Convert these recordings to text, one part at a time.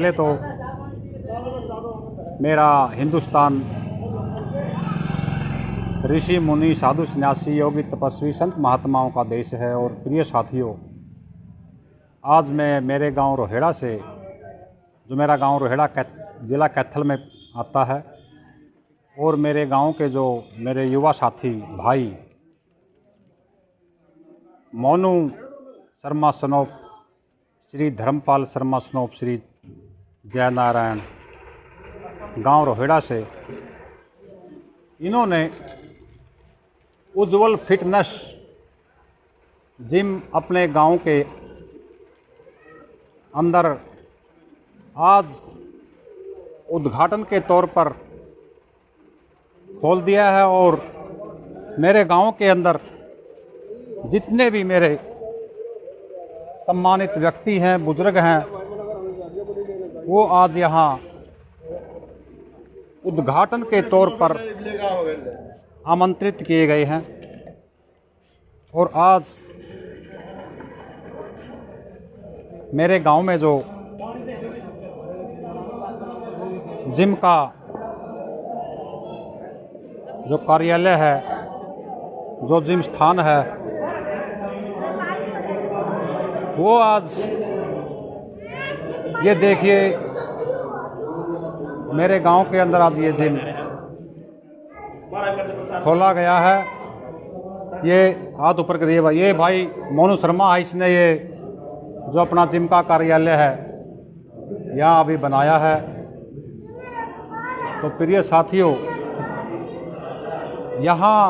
पहले तो मेरा हिंदुस्तान ऋषि मुनि साधु सन्यासी योगी तपस्वी संत महात्माओं का देश है। और प्रिय साथियों, आज मैं मेरे गांव रोहेड़ा से, जो मेरा गांव रोहेड़ा जिला कैथल में आता है, और मेरे गांव के जो मेरे युवा साथी भाई मोनू शर्मा सनोप, श्री धर्मपाल शर्मा सनोप, श्री जय नारायण, गांव रोहेड़ा से, इन्होंने उज्ज्वल फिटनेस जिम अपने गांव के अंदर आज उद्घाटन के तौर पर खोल दिया है। और मेरे गांव के अंदर जितने भी मेरे सम्मानित व्यक्ति हैं, बुजुर्ग हैं, वो आज यहाँ उद्घाटन के तौर पर आमंत्रित किए गए हैं। और आज मेरे गांव में जो जिम का जो कार्यालय है, जो जिम स्थान है, वो आज ये देखिए मेरे गांव के अंदर आज ये जिम खोला गया है। ये हाथ ऊपर करिए भाई, ये भाई मोनू शर्मा है, इसने ये जो अपना जिम का कार्यालय है यहाँ अभी बनाया है। तो प्रिय साथियों, यहाँ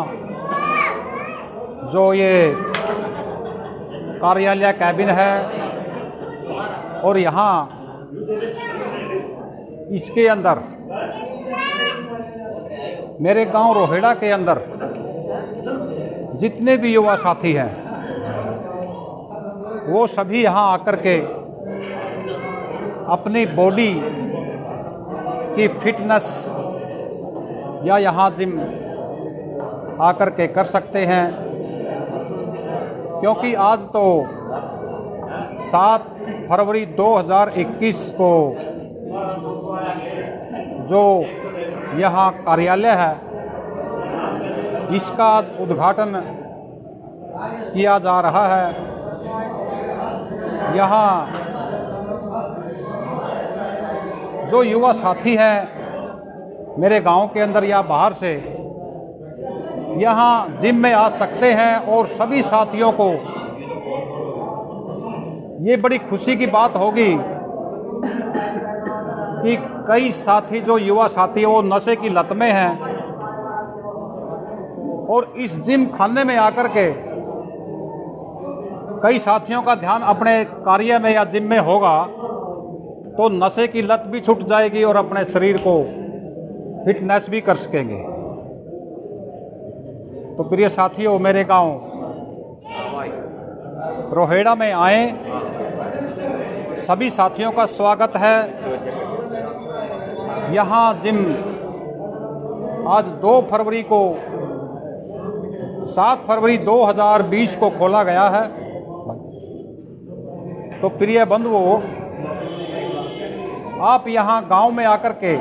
जो ये कार्यालय कैबिन है, और यहाँ इसके अंदर मेरे गांव रोहेड़ा के अंदर जितने भी युवा साथी हैं, वो सभी यहाँ आकर के अपनी बॉडी की फिटनेस या यहाँ जिम आकर के कर सकते हैं। क्योंकि आज तो 7 फरवरी 2021 को जो यहाँ कार्यालय है, इसका आज उद्घाटन किया जा रहा है। यहाँ जो युवा साथी हैं मेरे गांव के अंदर या बाहर से, यहाँ जिम में आ सकते हैं। और सभी साथियों को ये बड़ी खुशी की बात होगी कि कई साथी, जो युवा साथी, वो नशे की लत में हैं, और इस जिम खाने में आकर के कई साथियों का ध्यान अपने कार्य में या जिम में होगा, तो नशे की लत भी छूट जाएगी और अपने शरीर को फिटनेस भी कर सकेंगे। तो प्रिय साथियों, मेरे गांव रोहेड़ा में आए, सभी साथियों का स्वागत है। यहाँ जिम आज 2 फरवरी को 7 फरवरी 2020 को खोला गया है। तो प्रिय बंधुओं, आप यहाँ गांव में आकर के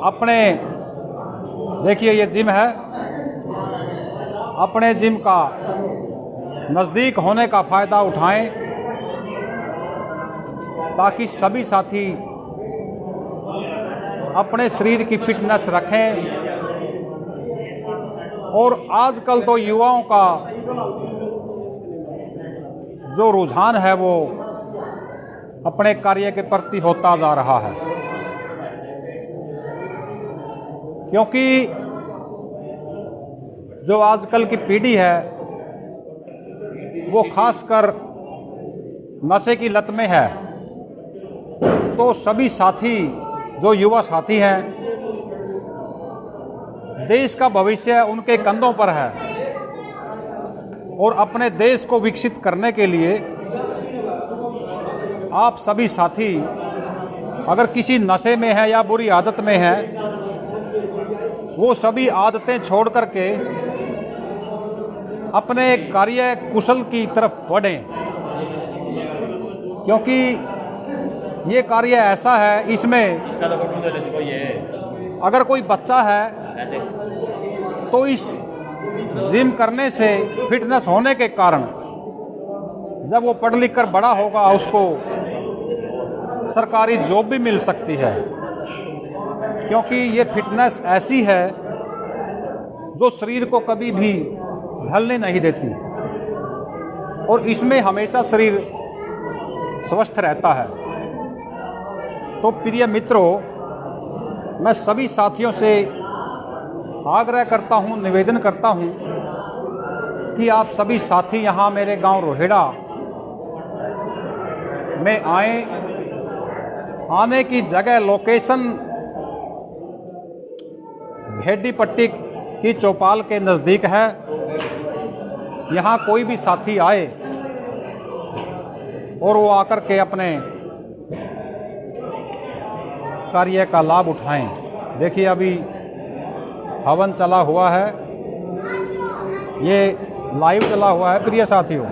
अपने, देखिए ये जिम है, अपने जिम का नज़दीक होने का फ़ायदा उठाएं, ताकि सभी साथी अपने शरीर की फिटनेस रखें। और आजकल तो युवाओं का जो रुझान है वो अपने कार्य के प्रति होता जा रहा है। क्योंकि जो आजकल की पीढ़ी है वो खासकर नशे की लत में है। तो सभी साथी, जो युवा साथी हैं, देश का भविष्य उनके कंधों पर है, और अपने देश को विकसित करने के लिए आप सभी साथी अगर किसी नशे में है या बुरी आदत में है, वो सभी आदतें छोड़ करके अपने कार्य कुशल की तरफ बढ़ें। क्योंकि ये कार्य ऐसा है, इसमें इसका तो फोटो ले लो ये। अगर कोई बच्चा है तो इस जिम करने से, फिटनेस होने के कारण जब वो पढ़ लिख कर बड़ा होगा उसको सरकारी जॉब भी मिल सकती है, क्योंकि ये फिटनेस ऐसी है जो शरीर को कभी भी ढलने नहीं देती और इसमें हमेशा शरीर स्वस्थ रहता है। तो प्रिय मित्रों, मैं सभी साथियों से आग्रह करता हूं, निवेदन करता हूं कि आप सभी साथी यहां मेरे गांव रोहेड़ा में आए। आने की जगह लोकेशन भेड्डी पट्टी की चौपाल के नज़दीक है। यहाँ कोई भी साथी आए और वो आकर के अपने कार्य का लाभ उठाएं। देखिए अभी हवन चला हुआ है, ये लाइव चला हुआ है प्रिय साथियों।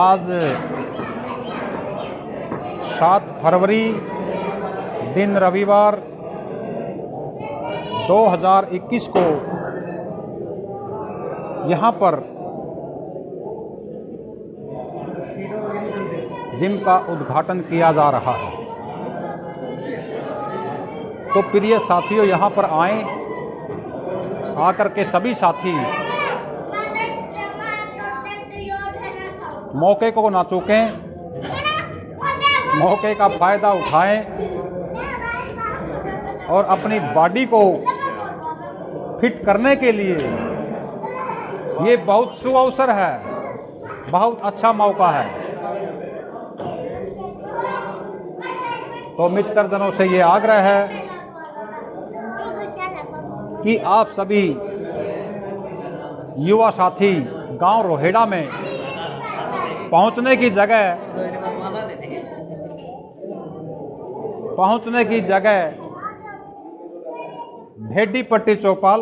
आज 7 फरवरी दिन रविवार 2021 को यहाँ पर जिम का उद्घाटन किया जा रहा है। तो प्रिय साथियों, यहाँ पर आएं, आकर के सभी साथी मौके को ना चूकें, मौके का फायदा उठाएं और अपनी बॉडी को फिट करने के लिए ये बहुत सुअवसर है, बहुत अच्छा मौका है। तो मित्रजनों से ये आग्रह है कि आप सभी युवा साथी गांव रोहेड़ा में पहुंचने की जगह भेड्डी पट्टी चौपाल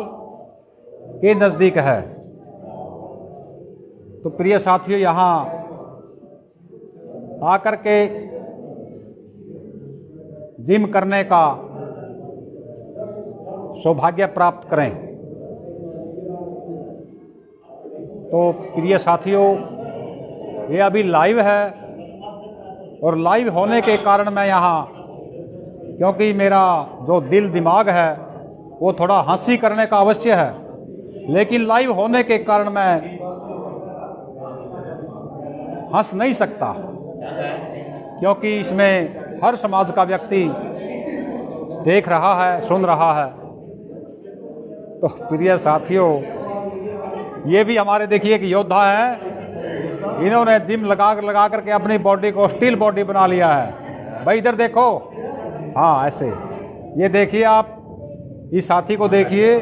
के नज़दीक है। तो प्रिय साथियों, यहाँ आकर के जिम करने का सौभाग्य प्राप्त करें। तो प्रिय साथियों, ये अभी लाइव है और लाइव होने के कारण मैं यहाँ, क्योंकि मेरा जो दिल दिमाग है वो थोड़ा हंसी करने का अवश्य है, लेकिन लाइव होने के कारण मैं हंस नहीं सकता, क्योंकि इसमें हर समाज का व्यक्ति देख रहा है, सुन रहा है। तो प्रिय साथियों, ये भी हमारे देखिए एक योद्धा है, इन्होंने जिम लगा करके अपनी बॉडी को स्टील बॉडी बना लिया है। भाई इधर देखो, हाँ ऐसे, ये देखिए आप इस साथी को देखिए।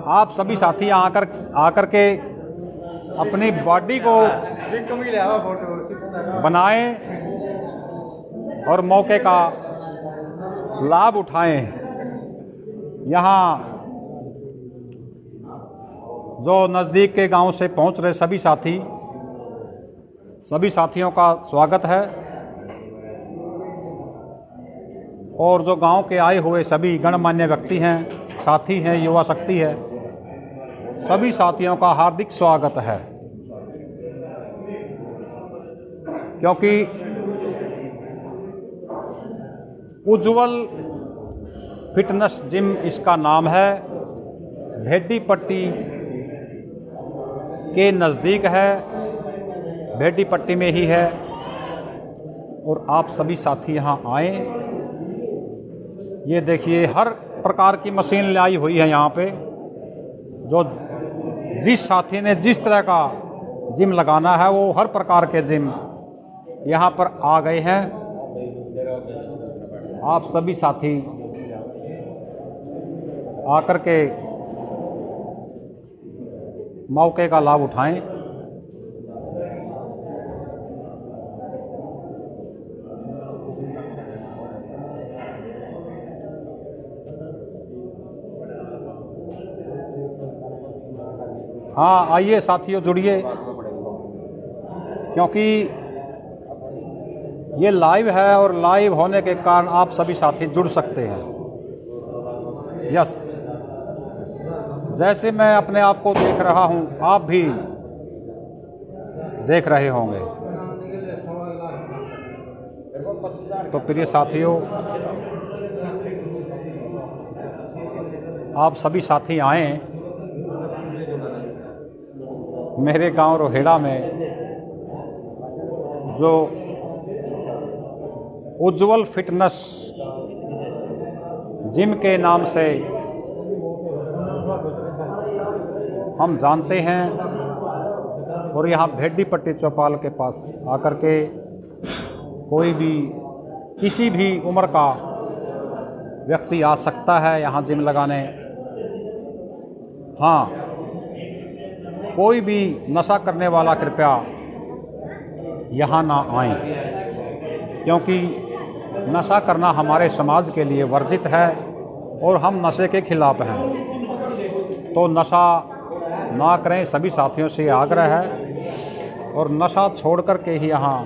आप सभी साथी आकर के अपनी बॉडी को बनाएं और मौके का लाभ उठाएं। यहाँ जो नज़दीक के गांव से पहुंच रहे सभी साथियों का स्वागत है, और जो गांव के आए हुए सभी गणमान्य व्यक्ति हैं, साथी हैं, युवा शक्ति है, सभी साथियों का हार्दिक स्वागत है। क्योंकि उज्ज्वल फिटनेस जिम इसका नाम है, भेड्डी पट्टी के नज़दीक है, भेड्डी पट्टी में ही है। और आप सभी साथी यहाँ आए। ये देखिए हर प्रकार की मशीन लाई हुई है यहाँ पे, जो जिस साथी ने जिस तरह का जिम लगाना है वो हर प्रकार के जिम यहाँ पर आ गए हैं। आप सभी साथी आकर के मौके का लाभ उठाएं। हाँ आइए साथियों, जुड़िए, क्योंकि ये लाइव है और लाइव होने के कारण आप सभी साथी जुड़ सकते हैं। यस, जैसे मैं अपने आप को देख रहा हूं, आप भी देख रहे होंगे। तो प्रिय साथियों, आप सभी साथी आए मेरे गांव रोहेड़ा में जो उज्ज्वल फिटनेस जिम के नाम से हम जानते हैं, और यहाँ भेड्डीपट्टी चौपाल के पास आकर के कोई भी किसी भी उम्र का व्यक्ति आ सकता है यहाँ जिम लगाने। हाँ, कोई भी नशा करने वाला कृपया यहाँ ना आए, क्योंकि नशा करना हमारे समाज के लिए वर्जित है और हम नशे के खिलाफ हैं। तो नशा ना करें, सभी साथियों से आग्रह है। और नशा छोड़ कर के ही यहाँ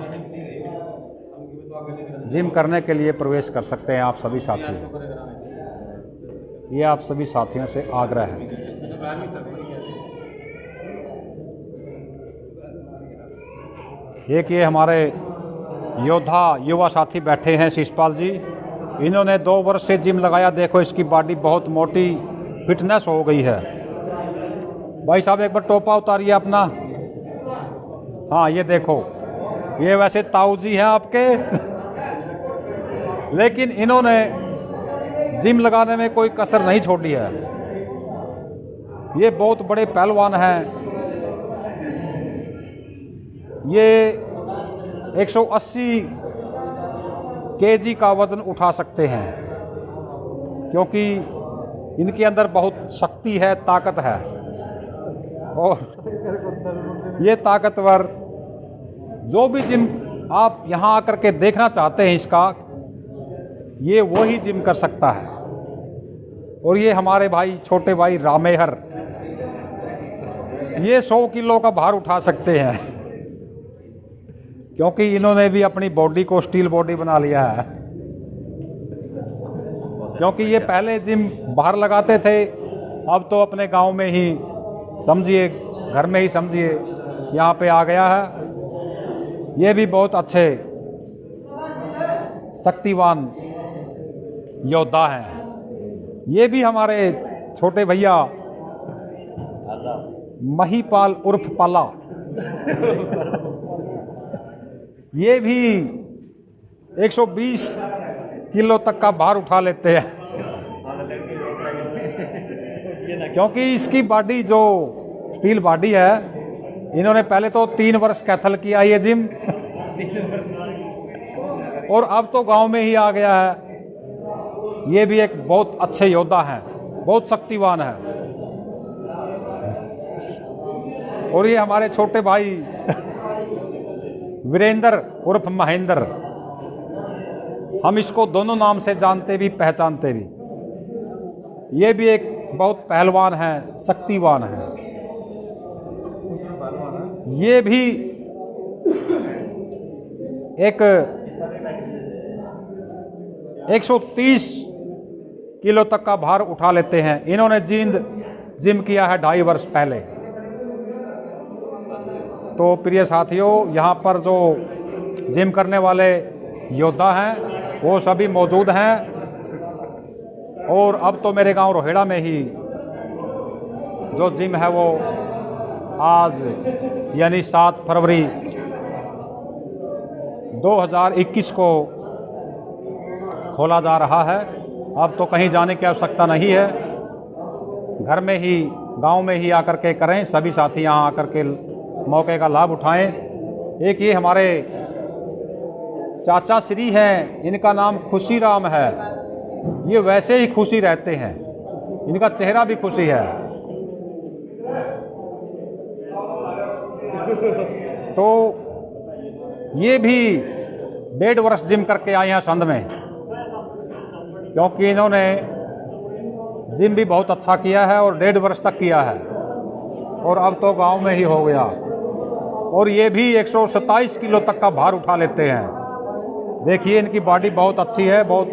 जिम करने के लिए प्रवेश कर सकते हैं आप सभी साथी। ये आप सभी साथियों से आग्रह है। एक ये हमारे योद्धा युवा साथी बैठे हैं शिषपाल जी, इन्होंने 2 वर्ष से जिम लगाया। देखो इसकी बॉडी बहुत मोटी फिटनेस हो गई है। भाई साहब एक बार टोपा उतारिए अपना। हाँ ये देखो, ये वैसे ताऊ जी हैं आपके लेकिन इन्होंने जिम लगाने में कोई कसर नहीं छोड़ी है। ये बहुत बड़े पहलवान हैं। ये 180 केजी का वजन उठा सकते हैं, क्योंकि इनके अंदर बहुत शक्ति है, ताकत है। और ये ताकतवर जो भी जिम आप यहाँ आकर के देखना चाहते हैं इसका, ये वही जिम कर सकता है। और ये हमारे भाई छोटे भाई रामेहर, ये 100 किलो का भार उठा सकते हैं क्योंकि इन्होंने भी अपनी बॉडी को स्टील बॉडी बना लिया है। क्योंकि ये पहले जिम बाहर लगाते थे, अब तो अपने गांव में ही समझिए, घर में ही समझिए, यहाँ पे आ गया है। ये भी बहुत अच्छे शक्तिवान योद्धा हैं। ये भी हमारे छोटे भैया महीपाल उर्फ पाला, ये भी 120 किलो तक का भार उठा लेते हैं क्योंकि इसकी बॉडी जो स्टील बॉडी है, इन्होंने पहले तो 3 वर्ष कैथल किया ये जिम और अब तो गांव में ही आ गया है। ये भी एक बहुत अच्छे योद्धा हैं, बहुत शक्तिवान है। और ये हमारे छोटे भाई वीरेंद्र उर्फ महेंद्र, हम इसको दोनों नाम से जानते भी पहचानते भी। ये भी एक बहुत पहलवान है, शक्तिवान है। ये भी एक 130 किलो तक का भार उठा लेते हैं। इन्होंने जिम किया है 2.5 वर्ष पहले। तो प्रिय साथियों, यहाँ पर जो जिम करने वाले योद्धा हैं वो सभी मौजूद हैं। और अब तो मेरे गांव रोहेड़ा में ही जो जिम है वो आज यानी 7 फरवरी 2021 को खोला जा रहा है। अब तो कहीं जाने की आवश्यकता नहीं है, घर में ही गांव में ही आकर के करें। सभी साथी यहाँ आकर के मौके का लाभ उठाएं। एक ये हमारे चाचा श्री हैं, इनका नाम खुशी राम है। ये वैसे ही खुशी रहते हैं, इनका चेहरा भी खुशी है। तो ये भी 1.5 वर्ष जिम करके आए हैं संध में, क्योंकि इन्होंने जिम भी बहुत अच्छा किया है और 1.5 वर्ष तक किया है और अब तो गांव में ही हो गया। और ये भी 127 किलो तक का भार उठा लेते हैं। देखिए इनकी बॉडी बहुत अच्छी है, बहुत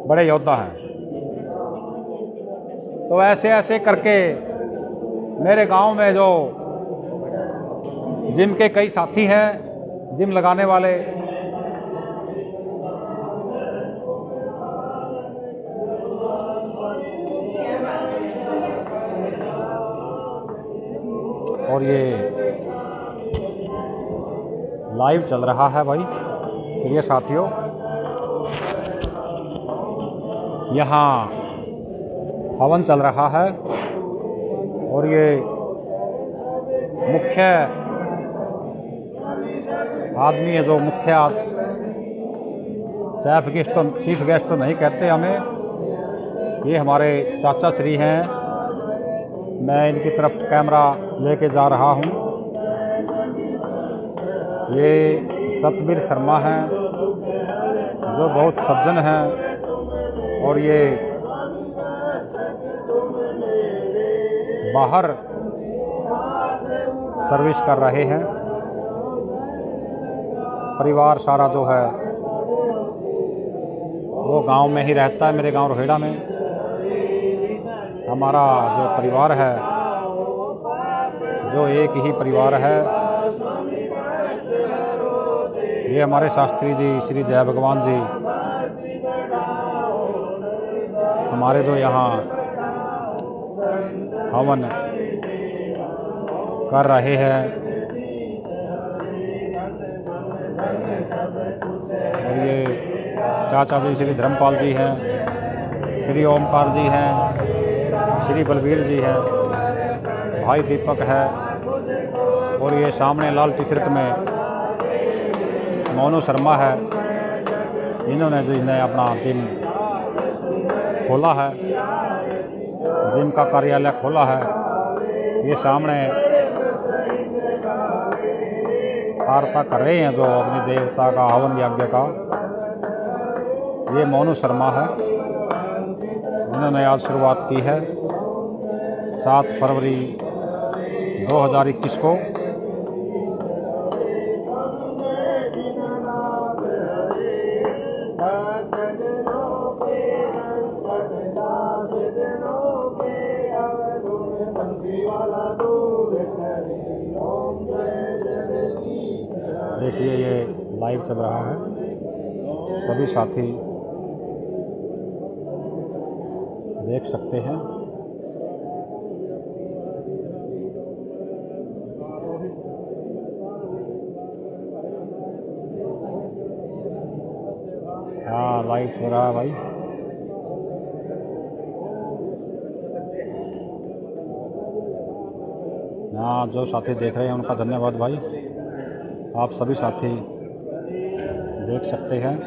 बड़े योद्धा हैं। तो ऐसे ऐसे करके मेरे गांव में जो जिम के कई साथी हैं, जिम लगाने वाले, और ये लाइव चल रहा है भाई प्रिय साथियों। यहाँ हवन चल रहा है और ये मुख्य आदमी है, जो मुख्य चीफ गेस्ट तो नहीं कहते हमें, ये हमारे चाचा श्री हैं। मैं इनकी तरफ कैमरा लेके जा रहा हूँ। ये सतबीर शर्मा हैं, जो बहुत सज्जन हैं और ये बाहर सर्विस कर रहे हैं। परिवार सारा जो है वो गांव में ही रहता है, मेरे गांव रोहेड़ा में। हमारा जो परिवार है, जो एक ही परिवार है, ये हमारे शास्त्री जी श्री जय भगवान जी हमारे जो यहाँ हवन कर रहे हैं। और ये चाचा जी श्री धर्मपाल जी हैं, श्री ओमकार जी हैं, श्री बलबीर जी हैं, भाई दीपक है, और ये सामने लाल टी शर्ट में मोनू शर्मा है। इन्होंने जिसने अपना जिम खोला है, जिम का कार्यालय खोला है। ये सामने वार्ता कर रहे हैं जो अपने देवता का हवन यज्ञ का, ये मोनू शर्मा है। इन्होंने आज शुरुआत की है 7 फरवरी 2021 को। देखिए ये लाइव चल रहा है, सभी साथी देख सकते हैं। हाँ लाइव चल रहा है भाई। हाँ जो साथी देख रहे हैं उनका धन्यवाद भाई। आप सभी साथी देख सकते हैं।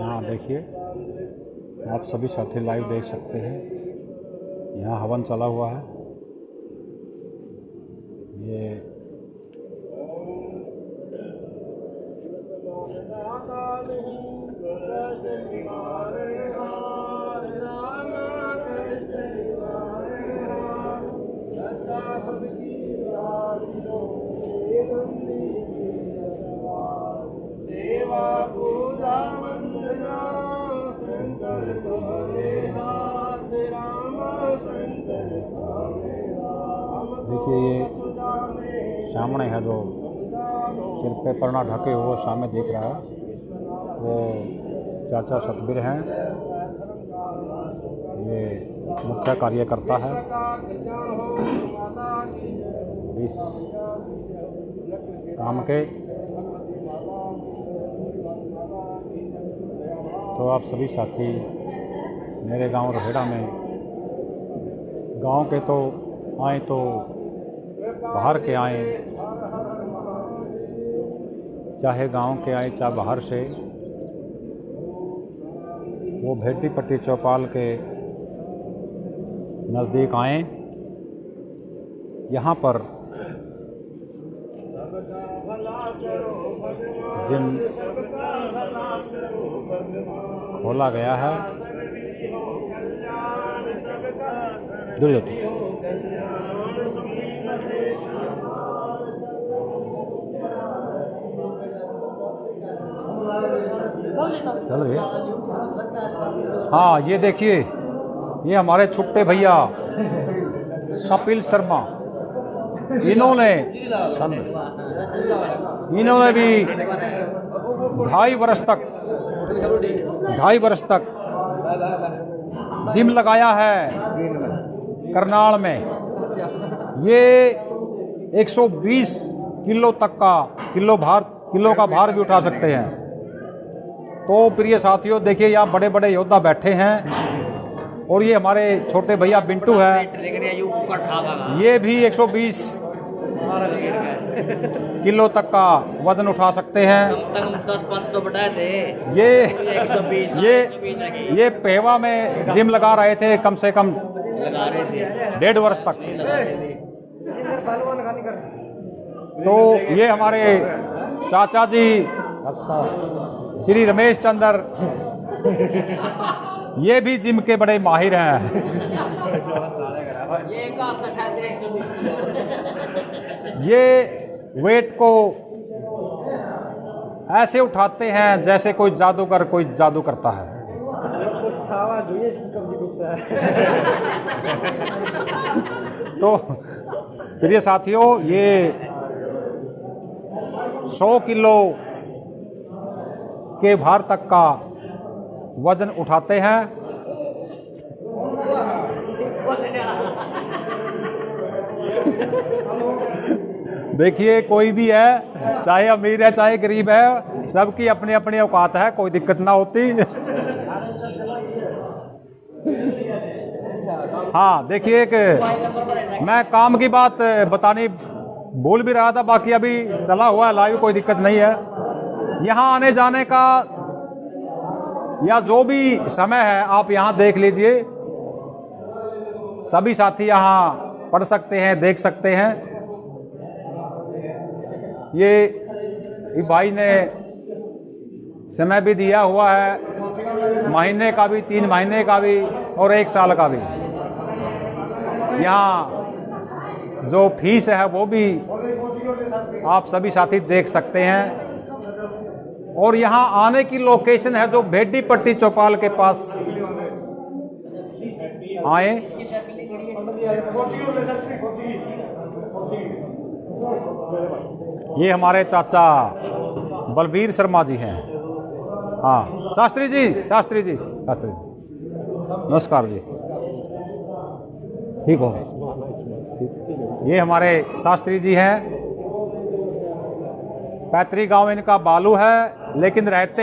हाँ देखिए आप सभी साथी लाइव देख सकते हैं। यहाँ हवन चला हुआ है। ये देखिए ये सामने है जो सिर पे परणा ढके हुए सामने दिख रहा है, वो चाचा सतबीर हैं। ये मुख्य कार्यकर्ता है इस काम के। तो आप सभी साथी मेरे गांव रोहेड़ा में गांव के तो आए तो बाहर के आए, चाहे गांव के आए चाहे बाहर से, वो भेटीपट्टी चौपाल के नज़दीक आए। यहाँ पर जिम खोला गया है। दूर जाते चल रही है। हाँ, ये देखिए, ये हमारे छुट्टे भैया कपिल शर्मा, इन्होंने भी 2.5 वर्ष तक जिम लगाया है करनाल में। ये 120 किलो तक का किलो का भार भी उठा सकते हैं। तो प्रिय साथियों, देखिए यहाँ बड़े बड़े योद्धा बैठे हैं और ये हमारे छोटे भैया बिंटू है, ये भी 120 किलो तक का वजन उठा सकते हैं। 10-5 तो बढ़ा दे। ये पेवा में जिम लगा रहे थे, कम से कम लगा रहे थे 1.5 वर्ष तक। तो ये हमारे चाचा जी श्री रमेश चंद्र, ये भी जिम के बड़े माहिर हैं। ये वेट को ऐसे उठाते हैं जैसे कोई जादूगर कोई जादू करता है। तो प्रिय साथियों, ये 100 किलो के भार तक का वजन उठाते हैं। देखिए, कोई भी है, चाहे अमीर है चाहे गरीब है, सबकी अपनी अपनी औकात है, कोई दिक्कत ना होती। हाँ, देखिए, मैं काम की बात बतानी भूल भी रहा था, बाकी अभी चला हुआ है लाइव, कोई दिक्कत नहीं है। यहाँ आने जाने का या जो भी समय है आप यहाँ देख लीजिए, सभी साथी यहाँ पढ़ सकते हैं, देख सकते हैं। ये भाई ने समय भी दिया हुआ है, महीने का भी, 3 महीने का भी और 1 साल का भी। यहाँ जो फीस है वो भी आप सभी साथी देख सकते हैं। और यहाँ आने की लोकेशन है जो भेटीपट्टी चौपाल के पास आए। ये हमारे चाचा बलबीर शर्मा जी हैं। हाँ, शास्त्री जी, नमस्कार जी, ठीक हो? ये हमारे शास्त्री जी हैं। पैतृक गांव इनका बालू है, लेकिन रहते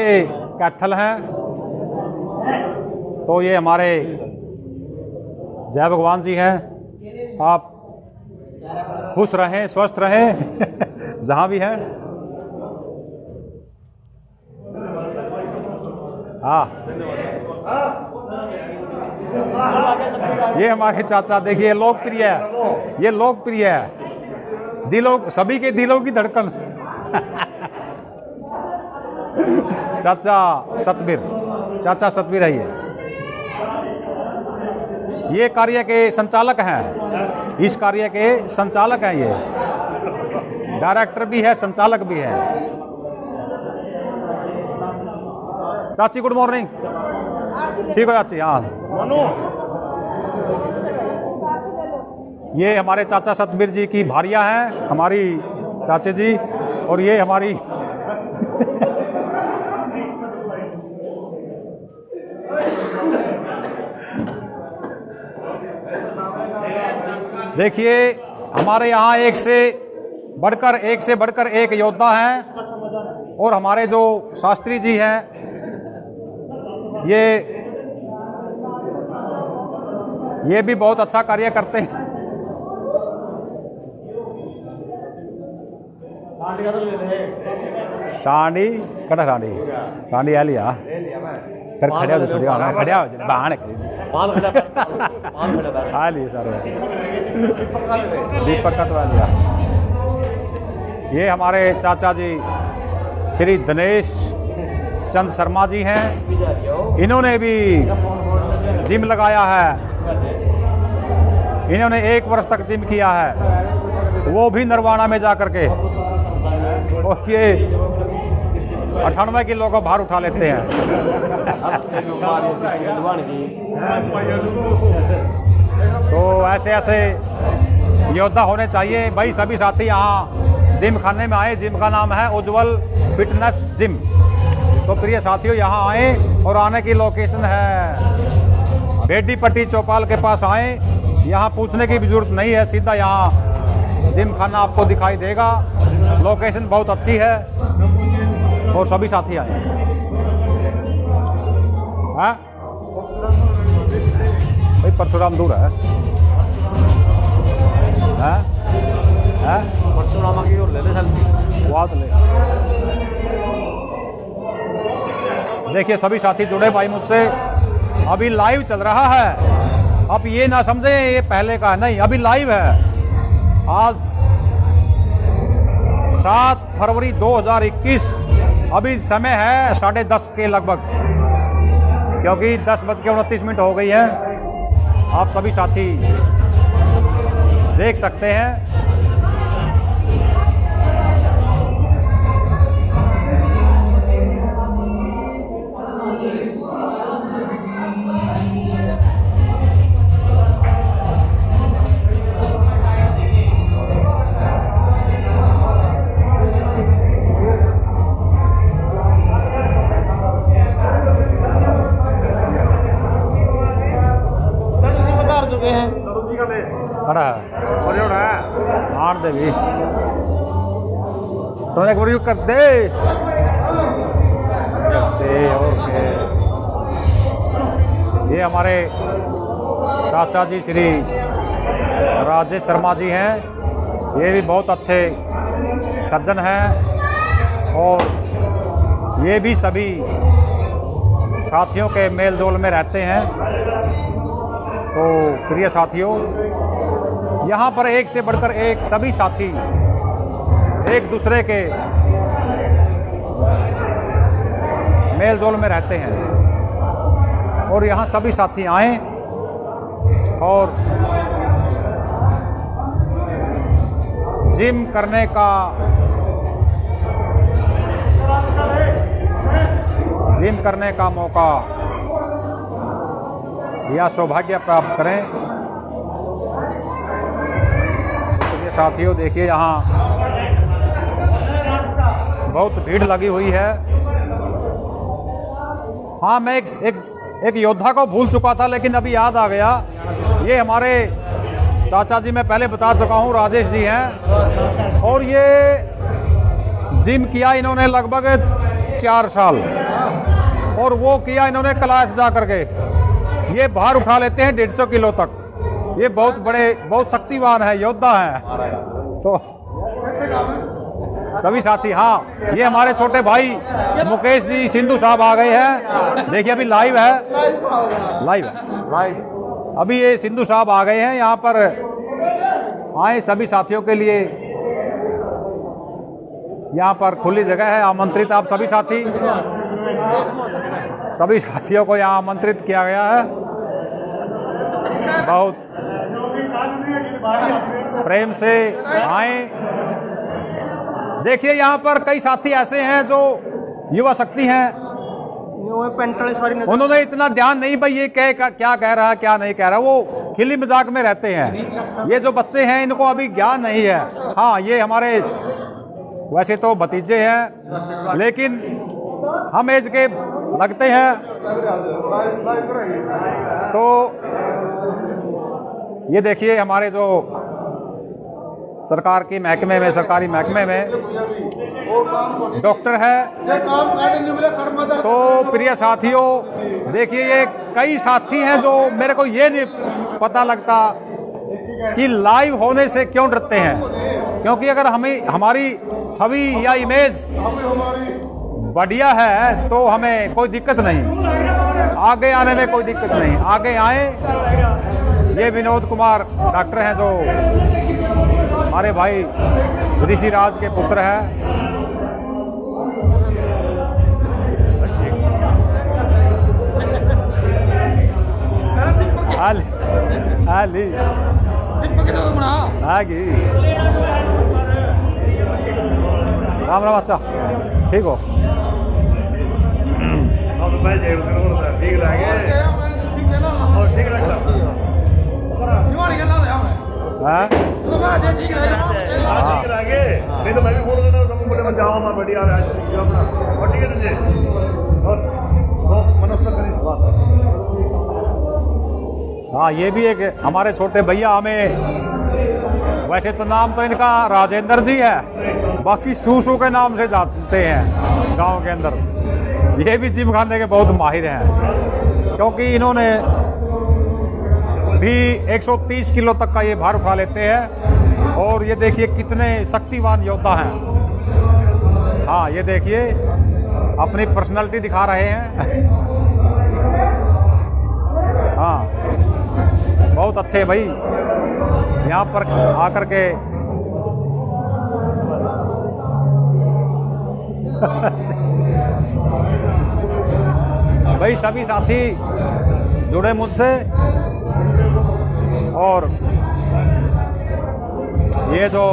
कैथल हैं। तो ये हमारे जय भगवान जी हैं। आप खुश रहें, स्वस्थ रहें जहां भी हैं। हाँ, ये हमारे चाचा, देखिए, लोकप्रिय है, ये लोकप्रिय है, दिलों, सभी के दिलों की धड़कन। चाचा सतबीर है ये कार्य के संचालक हैं, इस कार्य के संचालक हैं, ये डायरेक्टर भी है, संचालक भी है। चाची गुड मॉर्निंग, ठीक हो चाची? हाँ, ये हमारे चाचा सतबीर जी की भारिया हैं, हमारी चाचे जी, और ये हमारी देखिए, हमारे यहाँ एक से बढ़कर एक योद्धा हैं। और हमारे जो शास्त्री जी ये भी बहुत अच्छा कार्य करते हैं। सांडी कड़ा सांडी आ लिया फिर खड़े हो थोड़ी खड़े हो बहाने आ लिए सर दीपक कटवा लिया। ये हमारे चाचा जी श्री दिनेश चंद शर्मा जी हैं, इन्होंने भी जिम लगाया है, इन्होंने 1 वर्ष तक जिम किया है, वो भी नरवाना में जा करके, और ये 98 किलो का भार उठा लेते हैं। तो ऐसे ऐसे योद्धा होने चाहिए भाई। सभी साथी यहाँ जिम खाने में आए, जिम का नाम है उज्जवल फिटनेस जिम। तो प्रिय साथियों यहाँ आए, और आने की लोकेशन है बेडीपट्टी चौपाल के पास आए। यहाँ पूछने की भी जरूरत नहीं है, सीधा यहाँ जिम खाना आपको दिखाई देगा। लोकेशन बहुत अच्छी है, और सभी साथी आए हैं। भाई परशुराम दूर है, परशुरामा की ओर ले ले बात ले। देखिए सभी साथी जुड़े भाई मुझसे। अभी लाइव चल रहा है, अब ये ना समझे ये पहले का है, नहीं, अभी लाइव है। आज 7 फरवरी 2021, अभी समय है 10:30 के लगभग, क्योंकि 10:29 हो गई है। आप सभी साथी देख सकते हैं। खड़ा है आठ देवी तो एक बार कर दे और ये हमारे चाचा जी श्री राजेश शर्मा जी हैं। ये भी बहुत अच्छे सज्जन हैं, और ये भी सभी साथियों के मेल जोल में रहते हैं। तो प्रिय साथियों, यहाँ पर एक से बढ़कर एक सभी साथी एक दूसरे के मेल जोल में रहते हैं, और यहाँ सभी साथी आए और जिम करने का मौका या सौभाग्य प्राप्त करें। तो ये साथियों देखिए यहाँ बहुत भीड़ लगी हुई है। हाँ, मैं एक योद्धा को भूल चुका था, लेकिन अभी याद आ गया। ये हमारे चाचा जी मैं पहले बता चुका हूँ, राजेश जी हैं, और ये जिम किया इन्होंने लगभग 4 साल, और वो किया इन्होंने क्लास जा करके। ये भार उठा लेते हैं 150 किलो तक। ये बहुत शक्तिवान है, योद्धा है। तो सभी साथी, हाँ, ये हमारे छोटे भाई मुकेश जी सिंधु साहब आ गए हैं। देखिए अभी लाइव है। अभी ये सिंधु साहब आ गए हैं यहाँ पर। आए सभी साथियों के लिए, यहाँ पर खुली जगह है, आमंत्रित आप सभी साथियों को यहाँ आमंत्रित किया गया है। बहुत प्रेम से आए। देखिए यहाँ पर कई साथी ऐसे हैं जो युवा शक्ति हैं, उन्होंने इतना ध्यान नहीं भाई ये क्या कह रहा है क्या नहीं कह रहा, वो खिली मजाक में रहते हैं। ये जो बच्चे हैं इनको अभी ज्ञान नहीं है। हाँ, ये हमारे वैसे तो भतीजे हैं, लेकिन हम एज के लगते हैं। तो ये देखिए हमारे जो सरकारी महकमे में डॉक्टर है। तो प्रिय साथियों देखिए, ये कई साथी हैं जो मेरे को ये नहीं पता लगता कि लाइव होने से क्यों डरते हैं। क्योंकि अगर हमें हमारी छवि या इमेज बढ़िया है तो हमें कोई दिक्कत नहीं, आगे आने में कोई दिक्कत नहीं, आगे आए। ये विनोद कुमार डॉक्टर हैं जो हमारे भाई ऋषिराज के पुत्र हैं। आगी राम राम, अच्छा ठीक हो? हाँ, ये भी एक हमारे छोटे भैया, हमें वैसे तो नाम तो इनका राजेंद्र जी है, बाकी सूसू के नाम से जानते हैं गांव के अंदर। ये भी जिम खाने के बहुत माहिर हैं, क्योंकि इन्होंने भी 130 किलो तक का ये भार उठा लेते हैं। और ये देखिए कितने शक्तिवान योद्धा हैं। हाँ, ये देखिए अपनी पर्सनालिटी दिखा रहे हैं। हाँ, बहुत अच्छे भाई, यहाँ पर आकर के भाई सभी साथी जुड़े मुझसे। और ये जो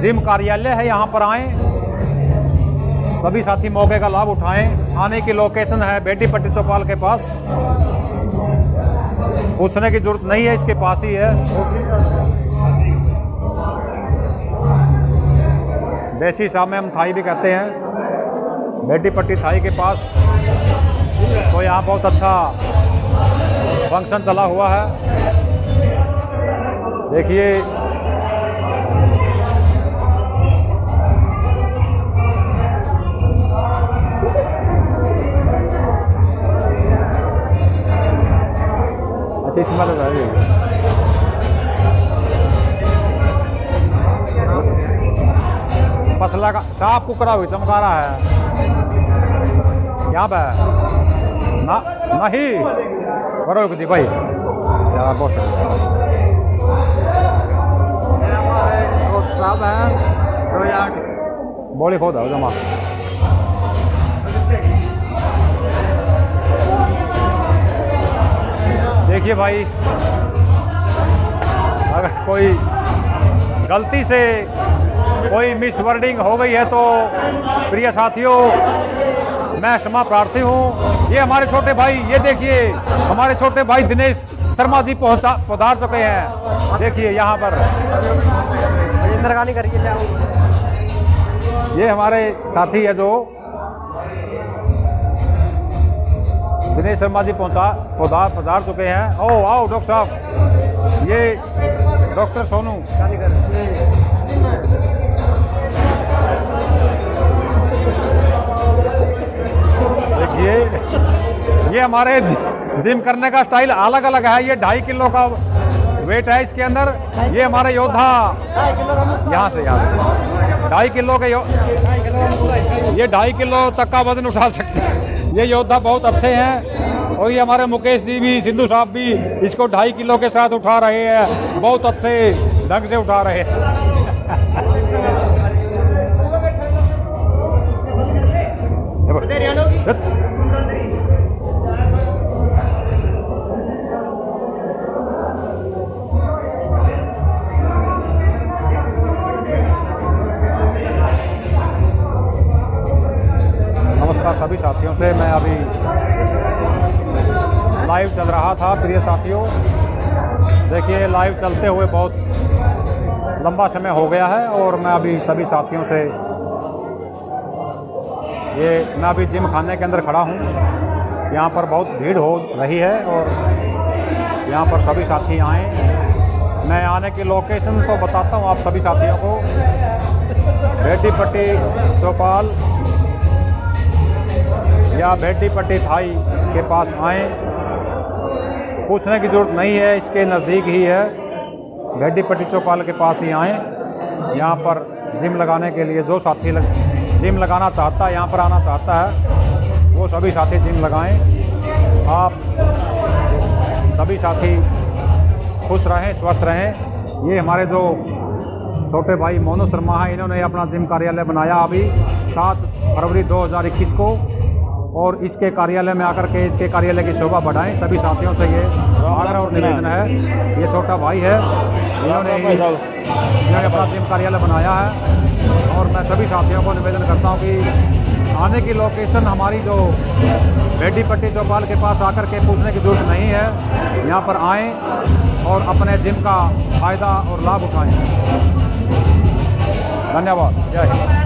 जिम कार्यालय है यहाँ पर आएं, सभी साथी मौके का लाभ उठाएं। आने की लोकेशन है बेटीपट्टी चौपाल के पास, पूछने की जरूरत नहीं है, इसके पास ही है। देसी शाम में हम थाई भी कहते हैं, बेटीपट्टी थाई के पास। तो यहाँ बहुत अच्छा फंक्शन चला हुआ है, देखिए। अच्छा, इसमें तो पसला का साफ कुकरा हुई चमका रहा है यहाँ पे ना, नहीं करो दी भाई यार, बहुत साहब है बोली खोदा हो जमा। देखिए भाई, अगर कोई गलती से कोई मिस वर्डिंग हो गई है तो प्रिय साथियों मैं क्षमा प्रार्थी हूँ। ये हमारे छोटे भाई, ये देखिए हमारे छोटे भाई दिनेश शर्मा जी पधार चुके हैं। देखिए यहाँ पर ये हमारे साथी है जो दिनेश शर्मा जी पधार चुके हैं। ओ आओ डॉक्टर साहब, ये डॉक्टर सोनू। देखिए ये हमारे जिम करने का स्टाइल अलग अलग है। ये 2.5 किलो का वेट है इसके अंदर। ये हमारे योद्धा यहाँ से 2.5 किलो के ये 2.5 किलो तक का वजन उठा सकते हैं। ये योद्धा बहुत अच्छे हैं। और ये हमारे मुकेश जी भी, सिद्धू साहब भी इसको 2.5 किलो के साथ उठा रहे हैं, बहुत अच्छे ढंग से उठा रहे हैं। नमस्कार सभी साथियों से। मैं अभी लाइव चल रहा था प्रिय साथियों। देखिए लाइव चलते हुए बहुत लंबा समय हो गया है और मैं अभी सभी साथियों से मैं अभी जिम खाने के अंदर खड़ा हूँ। यहाँ पर बहुत भीड़ हो रही है और यहाँ पर सभी साथी आएँ। मैं आने की लोकेशन तो बताता हूँ आप सभी साथियों को। बेटीपट्टी चौपाल या बेटीपट्टी थाई के पास आएँ पूछने की ज़रूरत नहीं है, इसके नज़दीक ही है। भेड्डी पट्टी चौपाल के पास ही आएँ। यहाँ पर जिम लगाने के लिए जो साथी जिम लगाना चाहता है, यहाँ पर आना चाहता है, वो सभी साथी जिम लगाएं। आप सभी साथी खुश रहें, स्वस्थ रहें। ये हमारे जो छोटे भाई मोनू शर्मा हैं, इन्होंने अपना जिम कार्यालय बनाया अभी 7 फरवरी 2021 को, और इसके कार्यालय में आकर के इसके कार्यालय की शोभा बढ़ाएं। सभी साथियों से ये आग्रह और निवेदन है। ये छोटा भाई है, इन्होंने अपना जिम कार्यालय बनाया है, और मैं सभी साथियों को निवेदन करता हूँ कि आने की लोकेशन हमारी जो भेड्डी पट्टी चौपाल के पास आकर के पूछने की जरूरत नहीं है। यहाँ पर आएँ और अपने जिम का फ़ायदा और लाभ उठाएँ। धन्यवाद। जय हिंद।